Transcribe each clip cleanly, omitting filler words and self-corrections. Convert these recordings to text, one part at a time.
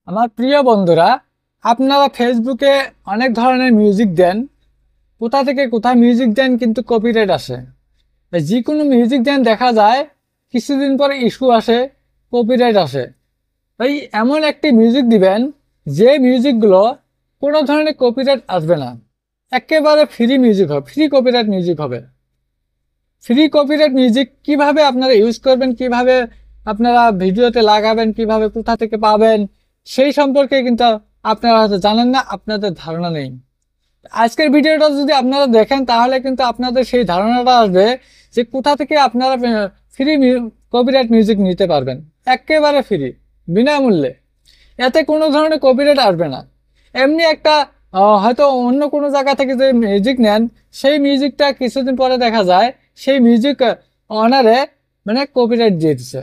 আমার প্রিয় বন্ধুরা, আপনারা ফেসবুকে অনেক ধরনের মিউজিক দেন। কোথা থেকে কোথায় মিউজিক দেন, কিন্তু কপিরাইট আসে। যে কোনো মিউজিক দেন, দেখা যায় কিছুদিন পরে ইস্যু আসে, কপিরাইট আসে। তাই এমন একটি মিউজিক দিবেন যে মিউজিকগুলো কোনো ধরনের কপিরাইট আসবে না, একেবারে ফ্রি মিউজিক হবে, ফ্রি কপিরাইট মিউজিক হবে। ফ্রি কপিরাইট মিউজিক কিভাবে আপনারা ইউজ করবেন, কিভাবে আপনারা ভিডিওতে লাগাবেন, কিভাবে কোথা থেকে পাবেন, সেই সম্পর্কে কিন্তু আপনারা হয়তো জানেন না, আপনাদের ধারণা নেই। আজকের ভিডিওটা যদি আপনারা দেখেন তাহলে কিন্তু আপনাদের সেই ধারণাটা আসবে যে কোথা থেকে আপনারা ফ্রি কপিরাইট মিউজিক নিতে পারবেন, একেবারে ফ্রি, বিনামূল্যে। এতে কোনো ধরনের কপিরাইট আসবে না। এমনি একটা হয়তো অন্য কোনো জায়গা থেকে যে মিউজিক নেন, সেই মিউজিকটা কিছুদিন পরে দেখা যায় সেই মিউজিক অনারে মানে কপিরাইট দিয়ে দিচ্ছে।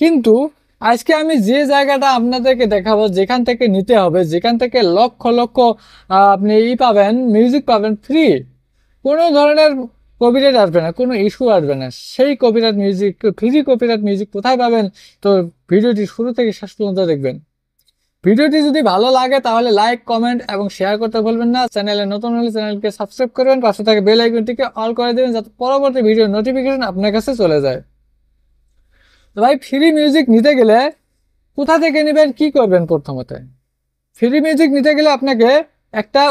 কিন্তু আজকে আমি যে জায়গাটা আপনাদেরকে দেখাবো, যেখান থেকে নিতে হবে, যেখান থেকে লক্ষ লক্ষ আপনি পাবেন, মিউজিক পাবেন ফ্রি, কোনো ধরনের কপিরাইট আসবে না, কোনো ইস্যু আসবে না। সেই copyright music, free copyright music কোথায় পাবেন? তো ভিডিওটি শুরু থেকে শেষ পর্যন্ত দেখবেন। ভিডিওটি যদি ভালো লাগে তাহলে লাইক, কমেন্ট এবং শেয়ার করতে ভুলবেন না। চ্যানেলে নতুন হলে চ্যানেলকে সাবস্ক্রাইব করবেন, পাশে থাকা বেল আইকনটিকে অল করে দেবেন যাতে পরবর্তী ভিডিওর নোটিফিকেশন আপনার কাছে চলে যায়। তো ভাই, ফ্রি মিউজিক নিতে গেলে কোথা থেকে নেবেন, কি করবেন? প্রথমত ফ্রি মিউজিক নিতে গেলে আপনাকে একটা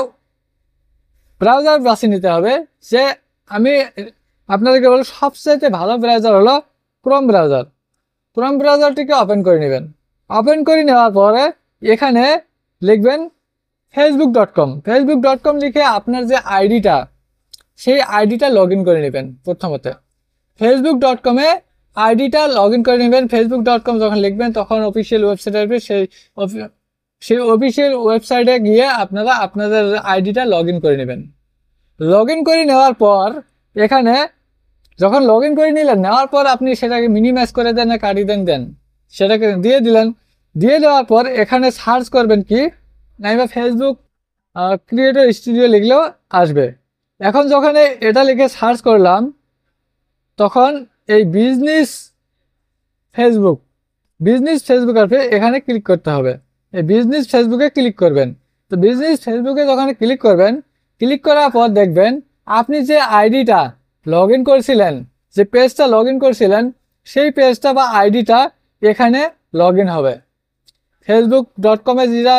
ব্রাউজার বাছে নিতে হবে। যে আমি আপনাদেরকে বলবো সবচাইতে ভালো ব্রাউজার হলো ক্রোম ব্রাউজার। ক্রোম ব্রাউজারটিকে ওপেন করে নেবেন। ওপেন করে নেওয়ার পরে এখানে লিখবেন facebook.com। facebook.com লিখে আপনার যে আইডিটা, সেই আইডিটা লগ ইন করে নেবেন। প্রথমত facebook.com এ আইডিটা লগ ইন করে নেবেন। facebook.com যখন লিখবেন তখন অফিসিয়াল ওয়েবসাইট আসবে। সেই অফিসিয়াল ওয়েবসাইটে গিয়ে আপনারা আপনাদের আইডিটা লগ ইন করে নেবেন। লগ ইন করে নেওয়ার পর এখানে যখন লগ ইন করে নিলেন, নেওয়ার পর আপনি সেটাকে মিনিমাইজ করে দেন না কাটিয়ে দেন, সেটাকে দিয়ে দিলেন। দিয়ে দেওয়ার পর এখানে সার্চ করবেন কি, নাইবা ফেসবুক ক্রিয়েটর স্টুডিও লিখলেও আসবে। এখন যখন এটা লিখে সার্চ করলাম, তখন এই বিজনেস ফেসবুক আসবে, এখানে ক্লিক করতে হবে। এই বিজনেস ফেসবুকে ক্লিক করবেন। তো বিজনেস ফেসবুকে যখন ক্লিক করবেন, ক্লিক করার পর দেখবেন আপনি যে আইডিটা লগ ইন করেছিলেন, যে পেজটা লগ ইন করেছিলেন, সেই পেজটা বা আইডিটা এখানে লগ ইন হবে। facebook.com এ যেটা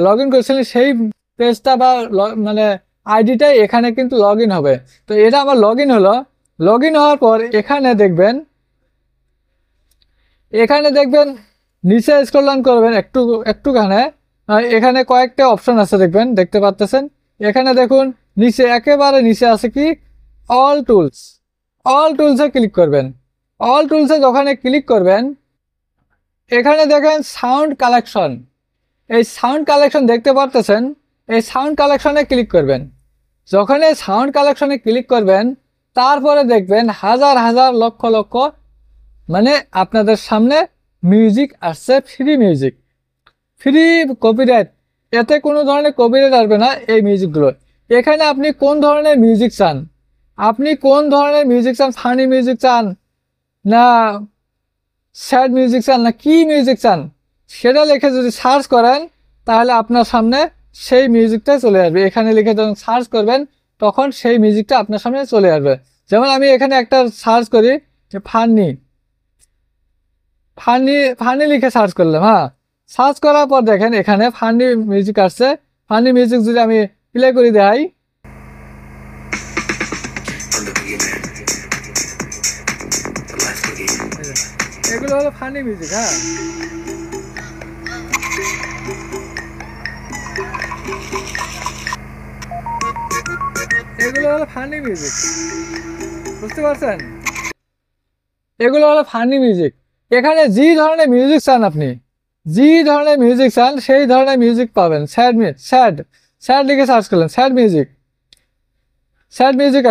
লগ ইন করেছিলেন সেই পেজটা বা মানে আইডিটা এখানে কিন্তু লগ ইন হবে। তো এটা আমার লগ ইন হলো। লগ ইন হওয়ার পর এখানে দেখবেন নিচে স্ক্রল ডাউন করবেন একটুখানে, এখানে কয়েকটা অপশন আছে, দেখতে পাচ্ছেন। এখানে দেখুন নিচে, একেবারে নিচে আছে কি, অল টুলসে ক্লিক করবেন। অল টুলসে যখন ক্লিক করবেন, এখানে দেখেন সাউন্ড কালেকশন। এই সাউন্ড কালেকশন দেখতে পাচ্ছেন, এই সাউন্ড কালেকশনে ক্লিক করবেন। যখন এই সাউন্ড কালেকশনে ক্লিক করবেন, তারপরে দেখবেন হাজার হাজার লক্ষ লক্ষ মানে আপনাদের সামনে মিউজিক আসছে, ফ্রি মিউজিক, ফ্রি কপিরাইট। এতে কোনো ধরনের কপিরাইট আসবে না এই মিউজিকগুলো। এখানে আপনি কোন ধরনের মিউজিক চান, ফানি মিউজিক চান, না স্যাড মিউজিক চান, না কি মিউজিক চান, সেটা লিখে যদি সার্চ করেন তাহলে আপনার সামনে সেই মিউজিকটা চলে আসবে। এখানে লিখে যখন সার্চ করবেন তখন সেই মিউজিকটা আপনার সামনে চলে আসবে। যেমন আমি এখানে একটা সার্চ করি যে ফানি লিখে সার্চ করলাম। হ্যাঁ, সার্চ করার পর দেখেন এখানে ফানি মিউজিক আসছে। ফানি মিউজিক যদি আমি প্লে করে দেখাই, এগুলো হলো ফানি মিউজিক। হ্যাঁ, এগুলো হলো ফানি মিউজিক, বুঝতে পারছেন? এগুলো হলো ফানি মিউজিক। এখানে যে ধরনের মিউজিক চান, আপনি যে ধরনের মিউজিক চান সেই ধরনের মিউজিক পাবেন। স্যাড লিখে সার্চ করলেন, স্যাড মিউজিক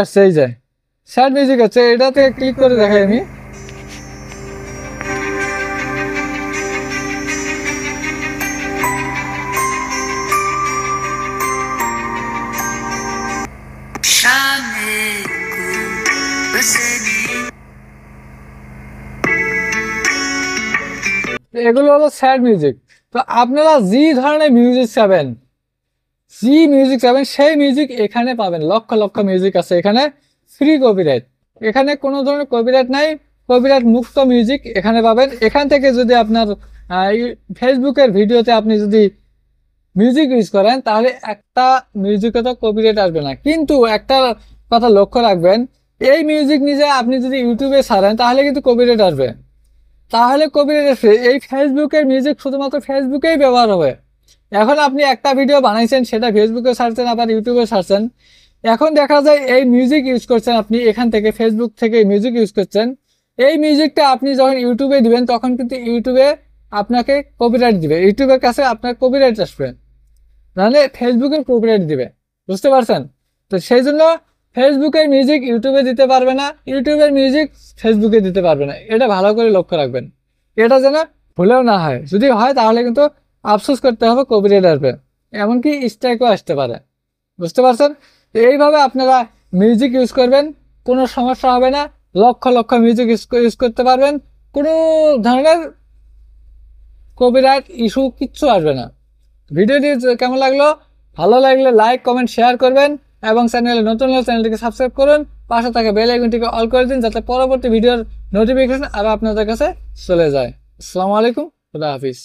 আসছে। এই যে স্যাড মিউজিক আছে, এটাতে ক্লিক করে দেখাই আমি। এগুলো হলো স্যাড মিউজিক। তো তো আপনারা যে ধরনের মিউজিক চাবেন সেই মিউজিক এখানে পাবেন। লক্ষ লক্ষ মিউজিক আছে এখানে, ফ্রি কপিরাইট। এখানে কোনো ধরনের কপিরাইট নাই, কপিরাইট মুক্ত মিউজিক এখানে পাবেন। এখান থেকে যদি আপনার ফেসবুকের ভিডিওতে আপনি যদি মিউজিক ইউজ করেন তাহলে একটা মিউজিকে তো কপিরাইট আসবে না। কিন্তু একটা কথা লক্ষ্য রাখবেন, এই মিউজিক নিজে আপনি যদি ইউটিউবে ছাড়েন তাহলে কিন্তু কপিরাইট আসবে। তাহলে কপিরাইট আসবে, এই ফেসবুকের মিউজিক শুধুমাত্র ফেসবুকেই ব্যবহার হবে। এখন আপনি একটা ভিডিও বানাইছেন, সেটা ফেসবুকে ছাড়ছেন আবার ইউটিউবে ছাড়ছেন। এখন দেখা যায় এই মিউজিক ইউজ করছেন আপনি, এখান থেকে ফেসবুক থেকে মিউজিক ইউজ করছেন। এই মিউজিকটা আপনি যখন ইউটিউবে দিবেন তখন কিন্তু ইউটিউবে আপনাকে কপিরাইট দিবে, ইউটিউবের কাছে আপনার কপিরাইট আসবে, নাহলে ফেসবুকের কপিরাইট দিবে। বুঝতে পারছেন? তো সেই জন্য ফেসবুকের মিউজিক ইউটিউবে দিতে পারবে না, ইউটিউবের মিউজিক ফেসবুকে দিতে পারবে না। এটা ভালো করে লক্ষ্য রাখবেন, এটা যেন ভুলেও না হয়। যদি হয় তাহলে কিন্তু আফসোস করতে হবে, কপিরাইট আসবে, এমনকি স্ট্রাইকও আসতে পারে। বুঝতে পারছেন? তো এইভাবে আপনারা মিউজিক ইউজ করবেন, কোনো সমস্যা হবে না। লক্ষ লক্ষ মিউজিক ইউজ করতে পারবেন, কোনো ধরনের কপিরাইট ইস্যু কিচ্ছু আসবে না। ভিডিওটি কেমন লাগলো? ভালো লাগলে লাইক, কমেন্ট, শেয়ার করবেন এবং চ্যানেলে নতুন হলে চ্যানেলটিকে সাবস্ক্রাইব করুন। পাশে থাকা বেল আইকনটিকে অল করে দিন, যাতে পরবর্তী ভিডিওর নোটিফিকেশন আরও আপনাদের কাছে চলে যায়। আসসালামু আলাইকুম, খুদা হাফিজ।